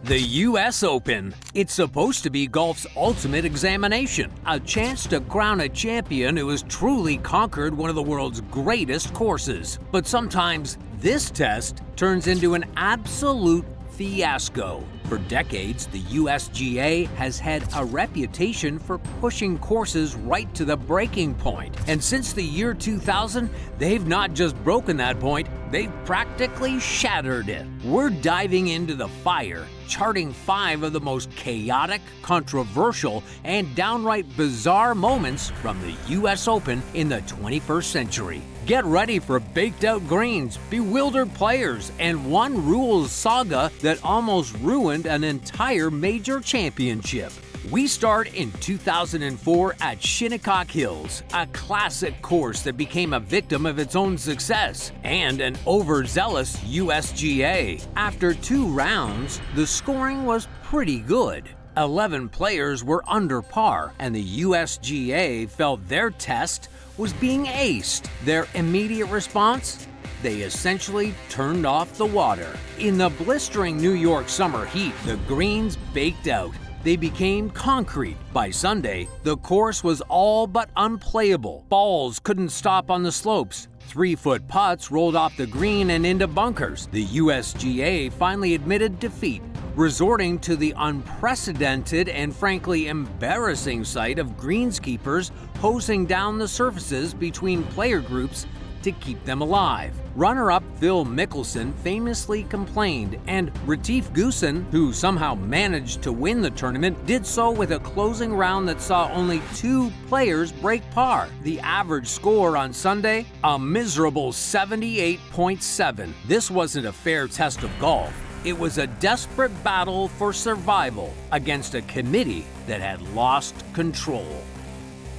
The U.S. Open. It's supposed to be golf's ultimate examination, a chance to crown a champion who has truly conquered one of the world's greatest courses. But sometimes this test turns into an absolute fiasco. For decades, the USGA has had a reputation for pushing courses right to the breaking point. And since the year 2000, they've not just broken that point, they've practically shattered it. We're diving into the fire, charting 5 of the most chaotic, controversial, and downright bizarre moments from the US Open in the 21st century. Get ready for baked-out greens, bewildered players, and one rules saga that almost ruined an entire major championship. We start in 2004 at Shinnecock Hills, a classic course that became a victim of its own success, and an overzealous USGA. After 2 rounds, the scoring was pretty good. 11 players were under par, and the USGA felt their test was being aced. Their immediate response? They essentially turned off the water. In the blistering New York summer heat, the greens baked out. They became concrete. By Sunday, the course was all but unplayable. Balls couldn't stop on the slopes. 3-foot putts rolled off the green and into bunkers. The USGA finally admitted defeat, resorting to the unprecedented and frankly embarrassing sight of greenskeepers hosing down the surfaces between player groups to keep them alive. Runner-up Phil Mickelson famously complained, and Retief Goosen, who somehow managed to win the tournament, did so with a closing round that saw only 2 players break par. The average score on Sunday, a miserable 78.7. This wasn't a fair test of golf. It was a desperate battle for survival against a committee that had lost control.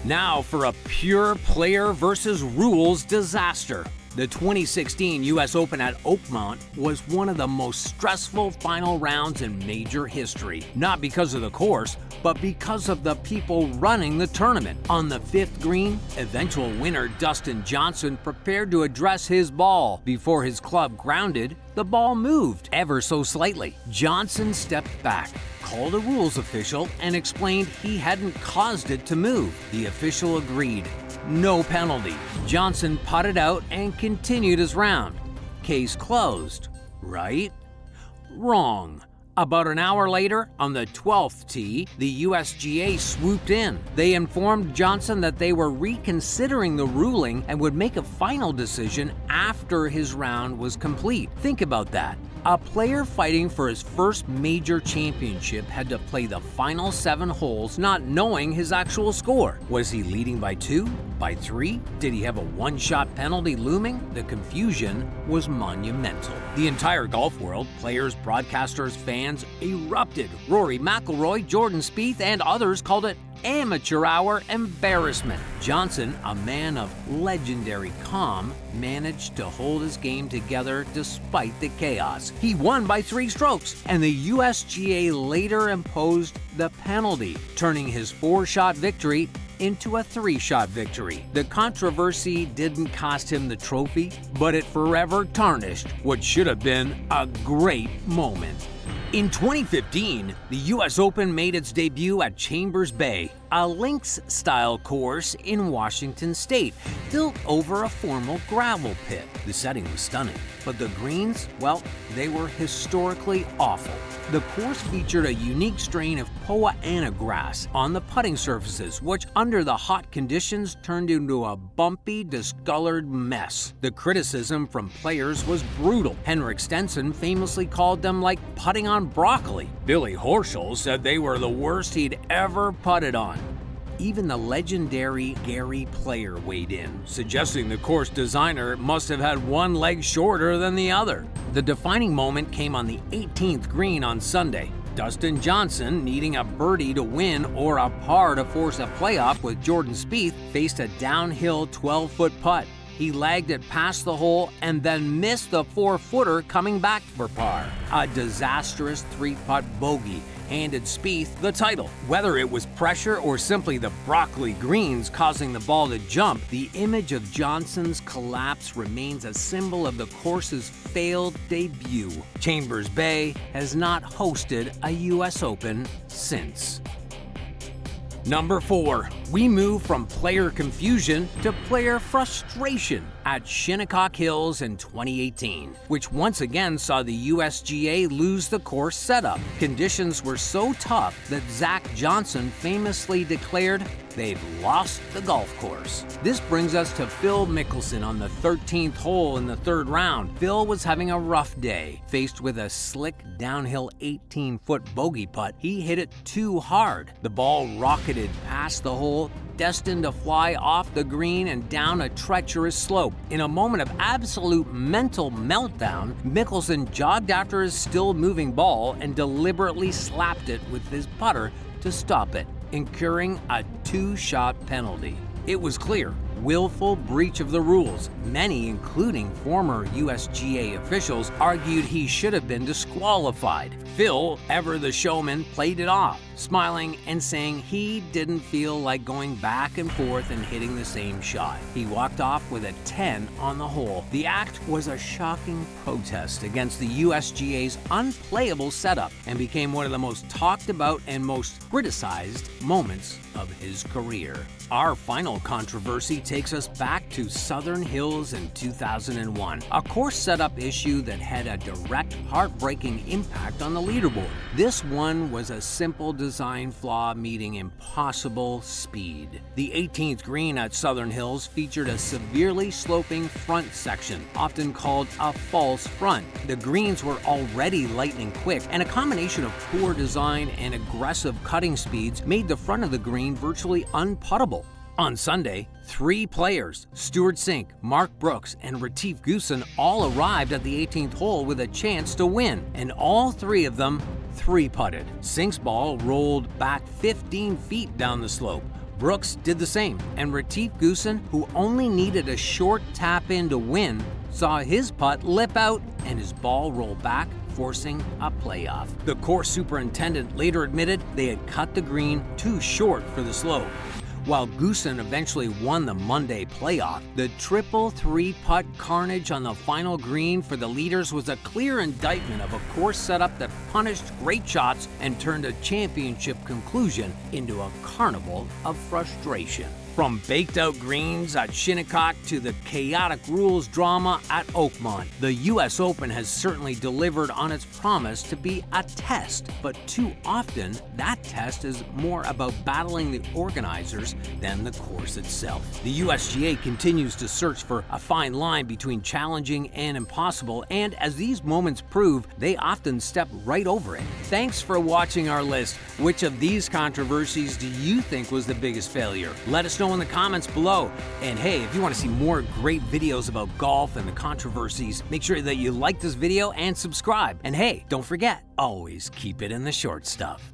Now for a pure player versus rules disaster. The 2016 US Open at Oakmont was one of the most stressful final rounds in major history. Not because of the course, but because of the people running the tournament. On the 5th green, eventual winner Dustin Johnson prepared to address his ball. Before his club grounded, the ball moved ever so slightly. Johnson stepped back, called a rules official, and explained he hadn't caused it to move. The official agreed. No penalty. Johnson putted out and continued his round. Case closed. Right? Wrong. About an hour later, on the 12th tee, the USGA swooped in. They informed Johnson that they were reconsidering the ruling and would make a final decision after his round was complete. Think about that. A player fighting for his first major championship had to play the final 7 holes not knowing his actual score. Was he leading by 2? By 3? Did he have a 1-shot penalty looming? The confusion was monumental. The entire golf world, players, broadcasters, fans, erupted. Rory McIlroy, Jordan Spieth, and others called it amateur hour embarrassment. Johnson, a man of legendary calm, managed to hold his game together despite the chaos. He won by 3 strokes, and the USGA later imposed the penalty, turning his 4-shot victory into a 3-shot victory. The controversy didn't cost him the trophy, but it forever tarnished what should have been a great moment. In 2015, the US Open made its debut at Chambers Bay, a links-style course in Washington State, built over a formal gravel pit. The setting was stunning, but the greens, well, they were historically awful. The course featured a unique strain of Poa annua grass on the putting surfaces, which under the hot conditions turned into a bumpy, discolored mess. The criticism from players was brutal. Henrik Stenson famously called them like putting on broccoli. Billy Horschel said they were the worst he'd ever putted on. Even the legendary Gary Player weighed in, suggesting the course designer must have had one leg shorter than the other. The defining moment came on the 18th green on Sunday. Dustin Johnson, needing a birdie to win or a par to force a playoff with Jordan Spieth, faced a downhill 12-foot putt. He lagged it past the hole and then missed the 4-footer coming back for par. A disastrous 3-putt bogey handed Spieth the title. Whether it was pressure or simply the broccoli greens causing the ball to jump, the image of Johnson's collapse remains a symbol of the course's failed debut. Chambers Bay has not hosted a U.S. Open since. Number 4, we move from player confusion to player frustration at Shinnecock Hills in 2018, which once again saw the USGA lose the course setup. Conditions were so tough that Zach Johnson famously declared, "They've lost the golf course." This brings us to Phil Mickelson on the 13th hole in the third round. Phil was having a rough day. Faced with a slick downhill 18-foot bogey putt, he hit it too hard. The ball rocketed past the hole, destined to fly off the green and down a treacherous slope. In a moment of absolute mental meltdown, Mickelson jogged after his still-moving ball and deliberately slapped it with his putter to stop it, incurring a 2-shot penalty. It was clear, willful breach of the rules. Many, including former USGA officials, argued he should have been disqualified. Phil, ever the showman, played it off, smiling and saying he didn't feel like going back and forth and hitting the same shot. He walked off with a 10 on the hole. The act was a shocking protest against the USGA's unplayable setup and became one of the most talked about and most criticized moments of his career. Our final controversy takes us back to Southern Hills in 2001, a course setup issue that had a direct, heartbreaking impact on the leaderboard. This one was a simple design flaw meeting impossible speed. The 18th green at Southern Hills featured a severely sloping front section, often called a false front. The greens were already lightning quick, and a combination of poor design and aggressive cutting speeds made the front of the green virtually unputtable. On Sunday, 3 players, Stuart Sink, Mark Brooks, and Retief Goosen, all arrived at the 18th hole with a chance to win, and all 3 of them 3-putted. Sink's ball rolled back 15 feet down the slope. Brooks did the same, and Retief Goosen, who only needed a short tap-in to win, saw his putt lip out and his ball roll back, forcing a playoff. The course superintendent later admitted they had cut the green too short for the slope. While Goosen eventually won the Monday playoff, the triple 3-putt carnage on the final green for the leaders was a clear indictment of a course setup that punished great shots and turned a championship conclusion into a carnival of frustration. From baked-out greens at Shinnecock to the chaotic rules drama at Oakmont, the U.S. Open has certainly delivered on its promise to be a test, but too often that test is more about battling the organizers than the course itself. The USGA continues to search for a fine line between challenging and impossible, and as these moments prove, they often step right over it. Thanks for watching our list. Which of these controversies do you think was the biggest failure? Let us know in the comments below. And hey, if you want to see more great videos about golf and the controversies, make sure that you like this video and subscribe. And hey, don't forget, always keep it in the short stuff.